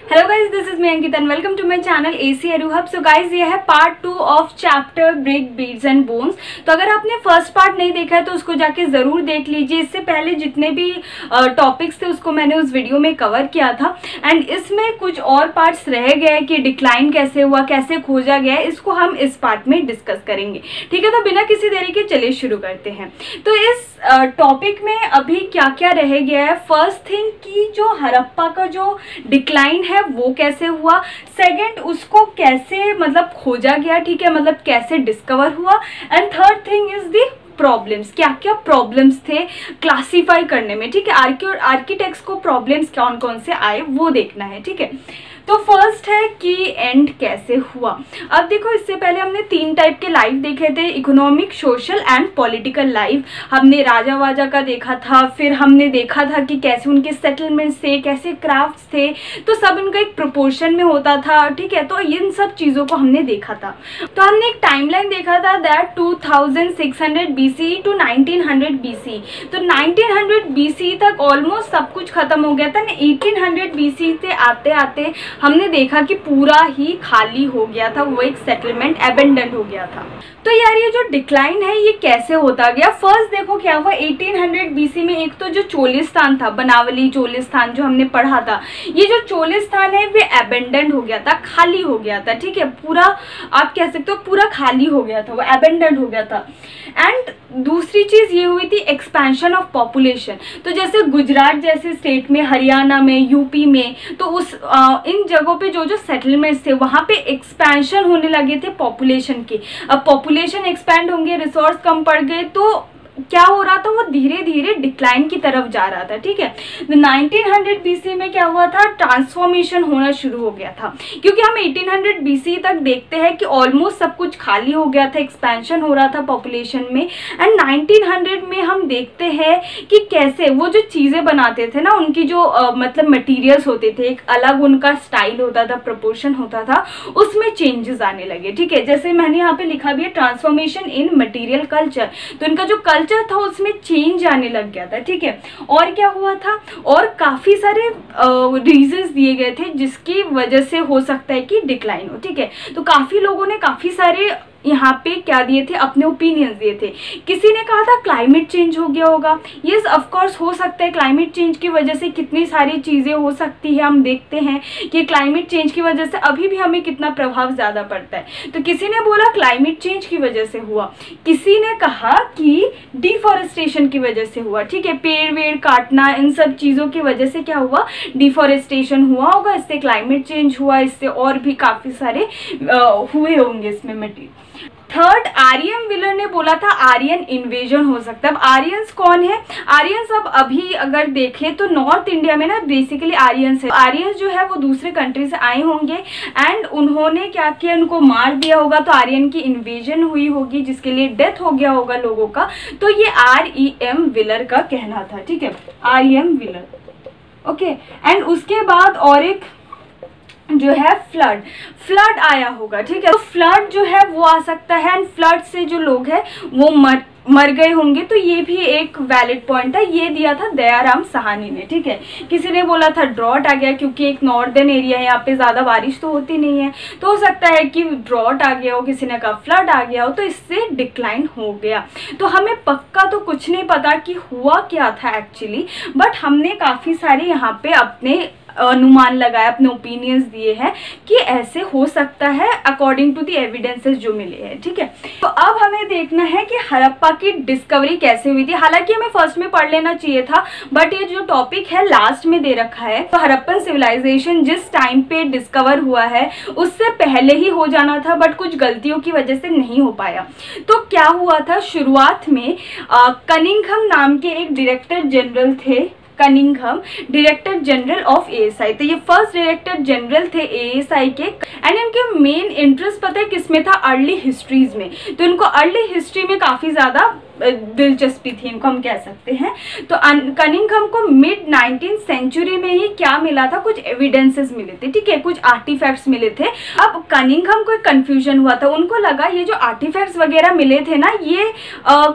Hello guys, this is me Ankita and welcome to my channel AC Edu Hub. So guys, ये है part 2 of chapter bricks beads and bones. तो अगर आपने first part नहीं देखा है तो उसको जाके जरूर देख लीजिए। इससे पहले जितने भी टॉपिक्स थे उसको मैंने उस वीडियो में कवर किया था एंड इसमें कुछ और पार्ट्स रह गए कि डिक्लाइन कैसे हुआ, कैसे खोजा गया, इसको हम इस पार्ट में डिस्कस करेंगे। ठीक है, तो बिना किसी देरी के चलिए शुरू करते हैं। तो इस टॉपिक में अभी क्या क्या रह गया है। फर्स्ट थिंग कि जो हड़प्पा का जो डिक्लाइन है वो कैसे हुआ। सेकंड, उसको कैसे मतलब खोजा गया, ठीक है, मतलब कैसे डिस्कवर हुआ। And third thing is the problems, क्या क्या प्रॉब्लम्स थे क्लासिफाई करने में, ठीक है। आर्किटेक्ट्स को प्रॉब्लम्स कौन कौन से आए वो देखना है, ठीक है। तो फर्स्ट है कि एंड कैसे हुआ। अब देखो, इससे पहले हमने 3 टाइप के लाइफ देखे थे, economic, social and political life. हमने राजा वाजा का देखा था, फिर हमने देखा था कि कैसे उनके सेटलमेंट्स थे, कैसे क्राफ्ट्स थे, तो सब उनका एक प्रोपोर्शन में होता था, ठीक है। तो इन सब चीज़ों को हमने देखा था। तो हमने एक टाइमलाइन देखा था दैट 2600 BC टू 1900 BC। तो 1900 BC तक ऑलमोस्ट सब कुछ खत्म हो गया था। 1800 BC से आते आते हमने देखा कि पूरा ही खाली हो गया था, वो एक सेटलमेंट एबेंडन हो गया था। तो यार, ये जो डिक्लाइन है ये कैसे होता गया। फर्स्ट देखो क्या हुआ, 1800 BC में एक तो जो चोलिस्तान था, बनावली चोलिस्तान जो हमने पढ़ा था, ये जो चोलिस्तान है वे एबेंडन हो गया था, खाली हो गया था, ठीक है। पूरा आप कह सकते हो पूरा खाली हो गया था, वो एबेंडन हो गया था। एंड दूसरी चीज ये हुई थी एक्सपेंशन ऑफ पॉपुलेशन। तो जैसे गुजरात जैसे स्टेट में, हरियाणा में, यूपी में, तो उस इन जगहों पे जो जो सेटलमेंट्स थे वहां पे एक्सपेंशन होने लगे थे पॉपुलेशन के। अब पॉपुलेशन एक्सपैंड होंगे, रिसोर्स कम पड़ गए, तो क्या हो रहा था, वो धीरे धीरे डिक्लाइन की तरफ जा रहा था, ठीक है। 1900 BC में क्या हुआ था, ट्रांसफॉर्मेशन होना शुरू हो गया था, क्योंकि हम 1800 BC तक देखते हैं कि ऑलमोस्ट सब कुछ खाली हो गया था, एक्सपेंशन हो रहा था पॉपुलेशन में। एंड 1900 में हम देखते हैं कि कैसे वो जो चीज़ें बनाते थे ना, उनकी जो मतलब मटीरियल्स होते थे, एक अलग उनका स्टाइल होता था, प्रपोर्शन होता था, उसमें चेंजेस आने लगे, ठीक है। जैसे मैंने यहाँ पे लिखा भी है ट्रांसफॉर्मेशन इन मटीरियल कल्चर। तो इनका जो कल्चर था उसमें चेंज आने लग गया था, ठीक है। और क्या हुआ था, और काफी सारे रीजंस दिए गए थे जिसकी वजह से हो सकता है कि डिक्लाइन हो, ठीक है। तो काफी लोगों ने काफी सारे यहाँ पे क्या दिए थे, अपने ओपिनियंस दिए थे। किसी ने कहा था क्लाइमेट चेंज हो गया होगा। यस, ऑफ कोर्स हो सकता है, क्लाइमेट चेंज की वजह से कितनी सारी चीज़ें हो सकती है। हम देखते हैं कि क्लाइमेट चेंज की वजह से अभी भी हमें कितना प्रभाव ज़्यादा पड़ता है। तो किसी ने बोला क्लाइमेट चेंज की वजह से हुआ, किसी ने कहा कि डिफॉरेस्टेशन की वजह से हुआ, ठीक है। पेड़ वेड़ काटना, इन सब चीज़ों की वजह से क्या हुआ, डिफॉरेस्टेशन हुआ होगा, इससे क्लाइमेट चेंज हुआ, इससे और भी काफ़ी सारे हुए होंगे इसमें मटीरियल। थर्ड, आर्यन विलर ने बोला था आर्यन इन्वेजन हो सकता है। अब आर्यंस कौन है, आर्यंस अब अभी अगर देखें तो नॉर्थ इंडिया में ना बेसिकली आर्यंस है। आर्यंस जो है वो दूसरे कंट्री से आए होंगे एंड उन्होंने क्या किया, उनको मार दिया होगा, तो आर्यन की इन्वेजन हुई होगी जिसके लिए डेथ हो गया होगा लोगों का। तो ये REM विलर का कहना था, ठीक है, REM विलर, ओके। एंड उसके बाद और एक जो है फ्लड आया होगा, ठीक है। तो फ्लड जो है वो आ सकता है एंड फ्लड से जो लोग हैं वो मर गए होंगे। तो ये भी एक वैलिड पॉइंट है, ये दिया था दयाराम साहनी ने, ठीक है। किसी ने बोला था ड्रॉट आ गया, क्योंकि एक नॉर्दर्न एरिया है, यहाँ पे ज़्यादा बारिश तो होती नहीं है, तो हो सकता है कि ड्रॉट आ गया हो। किसी ने कहा फ्लड आ गया हो, तो इससे डिक्लाइन हो गया। तो हमें पक्का तो कुछ नहीं पता कि हुआ क्या था एक्चुअली, बट हमने काफ़ी सारे यहाँ पे अपने अनुमान लगाया, अपने ओपिनियंस दिए हैं कि ऐसे हो सकता है अकॉर्डिंग टू द एविडेंसेस जो मिले हैं, ठीक है। तो अब हमें देखना है कि हड़प्पा की डिस्कवरी कैसे हुई थी। हालांकि हमें फर्स्ट में पढ़ लेना चाहिए था, बट ये जो टॉपिक है लास्ट में दे रखा है। तो हड़प्पन सिविलाइजेशन जिस टाइम पे डिस्कवर हुआ है उससे पहले ही हो जाना था, बट कुछ गलतियों की वजह से नहीं हो पाया। तो क्या हुआ था, शुरुआत में कनिंघम नाम के एक डायरेक्टर जनरल थे, Cunningham, director general of ASI। तो ये फर्स्ट डायरेक्टर जनरल थे ASI के एंड इनके मेन इंटरेस्ट पता है किसमें था, अर्ली हिस्ट्रीज में। तो इनको अर्ली हिस्ट्री में काफ़ी ज़्यादा दिलचस्पी थी इनको, हम कह सकते हैं। तो कनिंघम को मिड 19th सेंचुरी में ही क्या मिला था, कुछ एविडेंसेस मिले थे, ठीक है, कुछ आर्टिफैक्ट्स मिले थे। अब कनिंघम को एक कंफ्यूजन हुआ था, उनको लगा ये जो आर्टिफैक्ट्स वगैरह मिले थे ना, ये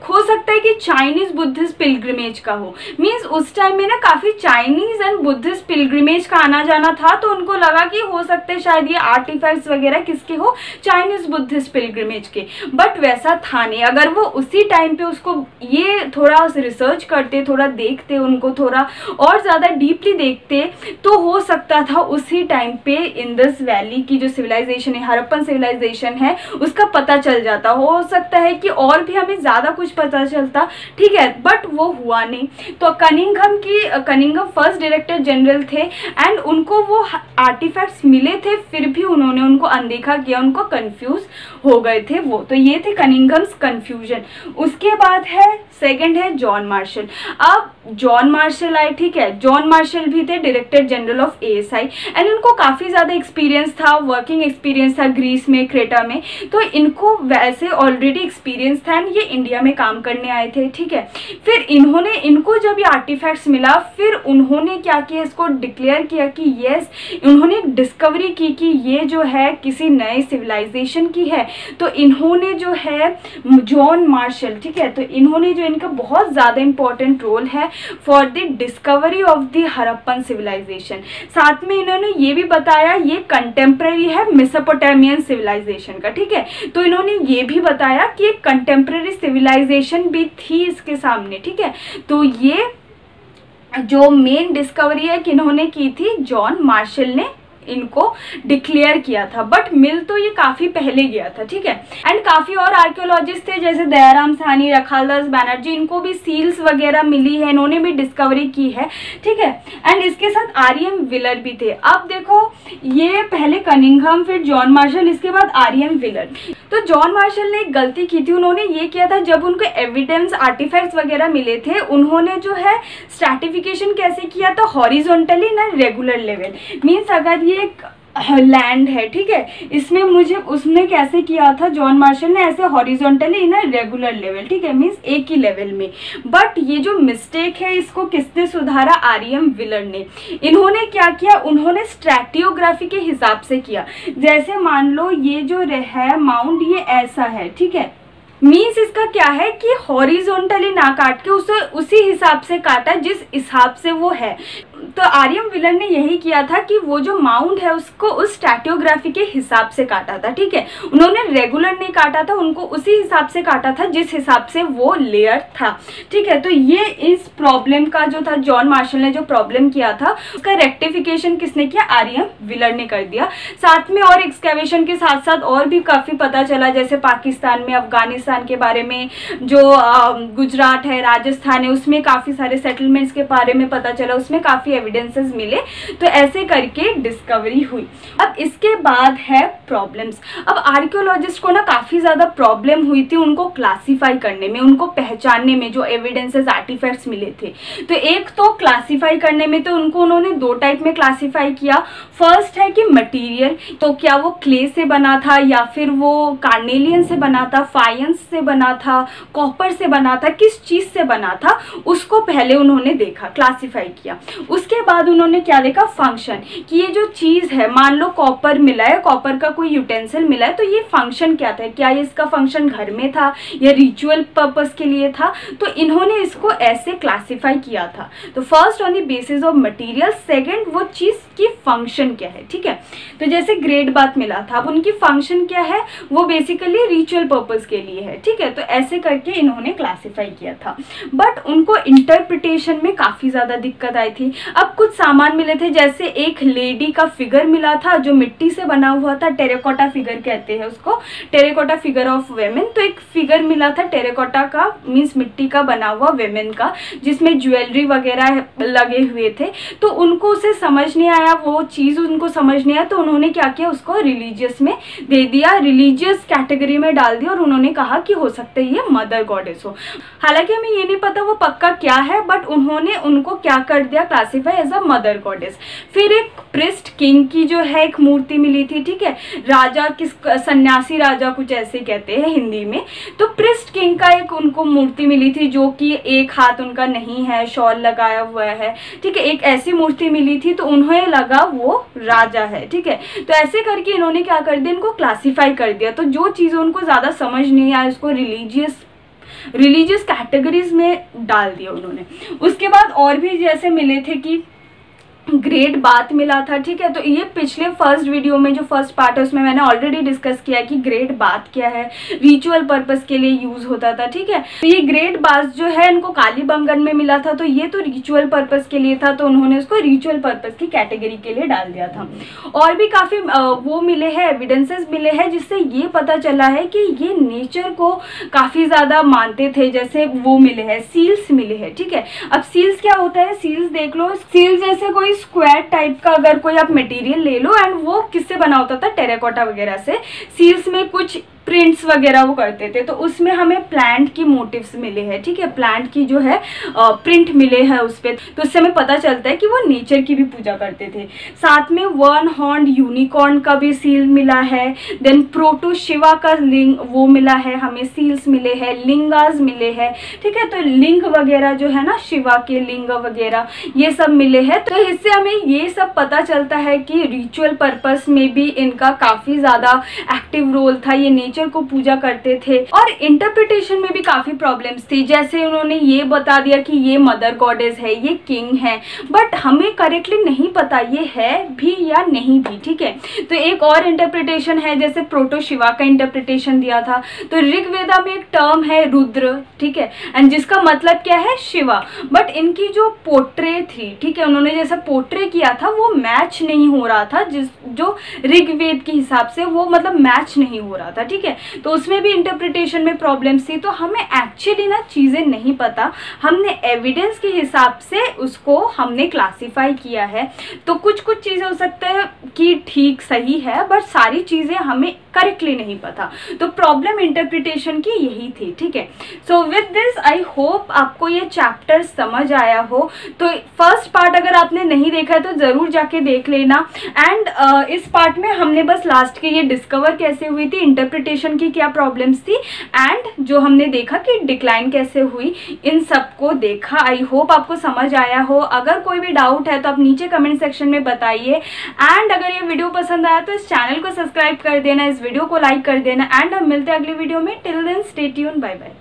हो सकता है कि चाइनीज बुद्धिस्ट पिलग्रिमेज का हो। मीन्स उस टाइम में ना काफी चाइनीज एंड बुद्धिस्ट पिलग्रिमेज का आना जाना था, तो उनको लगा कि हो सकते हैं शायद ये आर्टिफैक्ट्स वगैरह किसके हो, चाइनीज बुद्धिस्ट पिलग्रिमेज के। बट वैसा था नहीं। अगर वो उसी टाइम पे उसको ये थोड़ा रिसर्च करते, थोड़ा देखते, उनको थोड़ा और ज़्यादा डीपली देखते, तो हो सकता था उसी टाइम पे इंडस वैली की जो सिविलाइजेशन है, हड़प्पन सिविलाइजेशन है, उसका पता चल जाता। हो सकता है कि और भी हमें ज़्यादा कुछ पता चलता, ठीक है, बट वो हुआ नहीं। तो कनिंघम फर्स्ट डायरेक्टर जनरल थे एंड उनको वो आर्टिफैक्ट्स मिले थे, फिर भी उन्होंने उनको अनदेखा किया, उनको कंफ्यूज हो गए थे वो। तो ये थे कनिंघम्स कंफ्यूजन। उसके बाद है सेकंड है जॉन मार्शल। अब जॉन मार्शल आए, ठीक है, जॉन मार्शल भी थे director general of ASI and इनको काफ़ी ज़्यादा एक्सपीरियंस था, वर्किंग एक्सपीरियंस था ग्रीस में, क्रेटा में। तो इनको वैसे ऑलरेडी एक्सपीरियंस था एंड ये इंडिया में काम करने आए थे, ठीक है। फिर इनको जब ये आर्टिफैक्ट्स मिला, फिर उन्होंने क्या किया, इसको डिक्लेयर किया कि येस, उन्होंने एक डिस्कवरी की कि ये जो है किसी नए सिविलाइजेशन की है। तो इन्होंने जो है जॉन मार्शल, ठीक है, तो इन्होंने जो इनका बहुत ज़्यादा इंपॉर्टेंट रोल है for the discovery of the Harappan civilisation. साथ में इन्होंने ये भी बताया ये कंटेम्प्रेरी है मेसोपोटामियन सिविलाइजेशन का, ठीक है। तो इन्होंने ये भी बताया कि एक कंटेम्प्रेरी सिविलाइजेशन भी थी इसके सामने, ठीक है। तो ये जो मेन डिस्कवरी है कि इन्होंने की थी, जॉन मार्शल ने इनको डिक्लेयर किया था। बट मिल तो ये काफी पहले गया था, ठीक है। एंड काफी और आर्कियोलॉजिस्ट थे जैसे दयाराम साहनी, रखालदास बैनर्जी, इनको भी सील्स वगैरह मिली है, इन्होंने भी डिस्कवरी की है, ठीक है। एंड इसके साथ REM व्हीलर भी थे। अब देखो ये पहले कनिंघम, फिर जॉन मार्शल, इसके बाद REM व्हीलर। तो जॉन मार्शल ने एक गलती की थी, उन्होंने ये किया था जब उनको एविडेंस आर्टिफैक्ट्स वगैरह मिले थे, उन्होंने जो है स्ट्रैटिफिकेशन कैसे किया था, हॉरिजॉन्टली ना रेगुलर लेवल। मीन्स अगर ये एक लैंड है, ठीक है, इसमें उसने कैसे किया था, जॉन मार्शल ने ऐसे हॉरिजॉन्टली ना रेगुलर लेवल, ठीक है, मीन्स एक ही लेवल में। बट ये जो मिस्टेक है इसको किसने सुधारा, REM व्हीलर ने। इन्होंने क्या किया, उन्होंने स्ट्रैटियोग्राफी के हिसाब से किया। जैसे मान लो ये जो है माउंट, ये ऐसा है, ठीक है, मीन्स इसका क्या है कि हॉरिजॉन्टली ना काट के उसे उसी हिसाब से काटा जिस हिसाब से वो है। तो REM व्हीलर ने यही किया था कि वो जो माउंट है उसको उस स्ट्रैटियोग्राफी के हिसाब से काटा था, ठीक है। उन्होंने रेगुलर नहीं काटा था, उनको उसी हिसाब से काटा था जिस हिसाब से वो लेयर था, ठीक है। तो ये इस प्रॉब्लम का जो था, जॉन मार्शल ने जो प्रॉब्लम किया था उसका रेक्टिफिकेशन किसने किया, REM व्हीलर ने कर दिया। साथ में और एक्सकैवेशन के साथ साथ और भी काफी पता चला, जैसे पाकिस्तान में, अफगानिस्तान के बारे में, जो गुजरात है, राजस्थान है, उसमें काफी सारे सेटलमेंट्स के बारे में पता चला, उसमें काफी एविडेंसेस मिले। तो ऐसे करके डिस्कवरी हुई। अब इसके बाद है प्रॉब्लम्स। अब आर्कियोलॉजिस्ट को ना काफी ज्यादा प्रॉब्लम हुई थी उनको क्लासिफाई करने में, उनको पहचानने में, जो एविडेंसेस आर्टिफैक्ट्स मिले थे। तो एक तो क्लासिफाई करने में, तो उन्होंने दो टाइप में क्लासिफाई किया। फर्स्ट है कि मटेरियल, तो क्या वो क्ले से बना था या फिर वो कार्नेलियन से बना था, फाइंस से बना था, कॉपर से बना था, किस चीज से बना था, उसको पहले उन्होंने देखा, क्लासिफाई किया। उसके बाद उन्होंने क्या देखा, फंक्शन, कि ये जो चीज है, मान लो कॉपर मिला है, कॉपर का कोई यूटेंसिल मिला है, तो ये फंक्शन क्या था, क्या ये इसका फंक्शन घर में था या रिचुअल पर्पस के लिए था। तो इन्होंने इसको ऐसे क्लासिफाई किया था। तो first on the basis of material, second वो चीज की फंक्शन क्या है, ठीक है। तो जैसे ग्रेट बात मिला था, अब उनकी फंक्शन क्या है, वो बेसिकली रिचुअल पर्पस के लिए है, ठीक है। तो ऐसे करके इन्होंने क्लासिफाई किया था। बट उनको इंटरप्रिटेशन में काफी ज्यादा दिक्कत आई थी। अब कुछ सामान मिले थे, जैसे एक लेडी का फिगर मिला था जो मिट्टी से बना हुआ था, टेराकोटा फिगर कहते हैं उसको, टेराकोटा फिगर ऑफ वेमेन। तो एक फिगर मिला था टेराकोटा का, मीन्स मिट्टी का बना हुआ वेमेन का, जिसमें ज्वेलरी वगैरह लगे हुए थे। तो उनको उसे समझ नहीं आया, वो चीज उनको समझ नहीं आया, तो उन्होंने क्या किया, उसको रिलीजियस में दे दिया, रिलीजियस कैटेगरी में डाल दिया, और उन्होंने कहा कि हो सकता है ये मदर गॉडेस हो। हालांकि हमें ये नहीं पता वो पक्का क्या है, बट उन्होंने उनको क्या कर दिया, classify as a mother goddess. फिर एक प्रिस्ट किंग की जो है एक मूर्ति मिली थी, ठीक है, राजा किस, सन्यासी राजा कुछ ऐसे कहते हैं हिंदी में। तो प्रिस्ट किंग का एक उनको मूर्ति मिली थी जो कि एक हाथ उनका नहीं है, शॉल लगाया हुआ है, ठीक है, एक ऐसी मूर्ति मिली थी, तो उन्हें लगा वो राजा है, ठीक है। तो ऐसे करके इन्होंने क्या कर दिया, इनको क्लासीफाई कर दिया। तो जो चीज़ें उनको ज़्यादा समझ नहीं आया उसको रिलीजियस कैटेगरीज में डाल दिया उन्होंने। उसके बाद और भी जैसे मिले थे कि ग्रेट बात मिला था, ठीक है। तो ये पिछले फर्स्ट वीडियो में जो फर्स्ट पार्ट है उसमें मैंने ऑलरेडी डिस्कस किया कि ग्रेट बात क्या है, रिचुअल पर्पस के लिए यूज होता था, ठीक है। तो ये ग्रेट बात जो है इनको कालीबंगन में मिला था, तो ये तो रिचुअल पर्पस के लिए था, तो उन्होंने उसको रिचुअल पर्पस की कैटेगरी के लिए डाल दिया था। और भी काफी वो मिले हैं, एविडेंसेस मिले हैं, जिससे ये पता चला है कि ये नेचर को काफी ज्यादा मानते थे। जैसे वो मिले हैं, सील्स मिले हैं, ठीक है। अब सील्स क्या होता है, सील्स देख लो, सील्स जैसे कोई स्क्वायर टाइप का अगर कोई आप मटेरियल ले लो, एंड वो किससे बना होता था, टेराकोटा वगैरह से। सील्स में कुछ प्रिंट्स वगैरह वो करते थे, तो उसमें हमें प्लांट की मोटिव्स मिले हैं, ठीक है, प्लांट की जो है प्रिंट मिले हैं उस पर, तो उससे हमें पता चलता है कि वो नेचर की भी पूजा करते थे। साथ में वन हॉर्न यूनिकॉर्न का भी सील मिला है। देन प्रोटो शिवा का लिंग वो मिला है, हमें सील्स मिले हैं, लिंगास मिले हैं, ठीक है। तो लिंग वगैरह जो है ना, शिवा के लिंग वगैरह ये सब मिले हैं। तो इससे हमें ये सब पता चलता है कि रिचुअल पर्पस में भी इनका काफी ज्यादा एक्टिव रोल था, ये नेचर को पूजा करते थे। और इंटरप्रिटेशन में भी काफी प्रॉब्लम्स थी, जैसे उन्होंने ये बता दिया कि ये मदर गॉडेस है, ये किंग है, बट हमें करेक्टली नहीं पता ये है भी या नहीं भी, ठीक है। तो एक और इंटरप्रिटेशन है, जैसे प्रोटो शिवा का इंटरप्रिटेशन दिया था। तो ऋग्वेदा में एक टर्म है रुद्र, ठीक है, एंड जिसका मतलब क्या है, शिवा, बट इनकी जो पोर्ट्रे थी, ठीक है, उन्होंने जैसा पोर्ट्रे किया था वो मैच नहीं हो रहा था, जो ऋग्वेद के हिसाब से वो मतलब मैच नहीं हो रहा था, ठीक है। तो उसमें भी इंटरप्रिटेशन में प्रॉब्लम्स थी। तो हमें एक्चुअली ना चीजें नहीं पता, हमने एविडेंस के हिसाब से उसको हमने क्लासिफाई किया है। तो कुछ चीजें हो सकता है कि ठीक सही है, बट सारी चीजें हमें करेक्टली नहीं पता। तो प्रॉब्लम इंटरप्रिटेशन की यही थी, ठीक है। So with this I hope आपको ये चैप्टर समझ आया हो। तो फर्स्ट पार्ट अगर आपने नहीं देखा है तो जरूर जाके देख लेना। एंड इस पार्ट में हमने बस लास्ट के ये डिस्कवर कैसे हुई थी, इंटरप्रिटेशन की क्या प्रॉब्लम्स थी, एंड जो हमने देखा कि डिक्लाइन कैसे हुई, इन सबको देखा। आई होप आपको समझ आया हो। अगर कोई भी डाउट है तो आप नीचे कमेंट सेक्शन में बताइए। एंड अगर ये वीडियो पसंद आया तो इस चैनल को सब्सक्राइब कर देना, इस वीडियो को लाइक कर देना। एंड हम मिलते हैं अगली वीडियो में। Till then stay tuned, bye bye.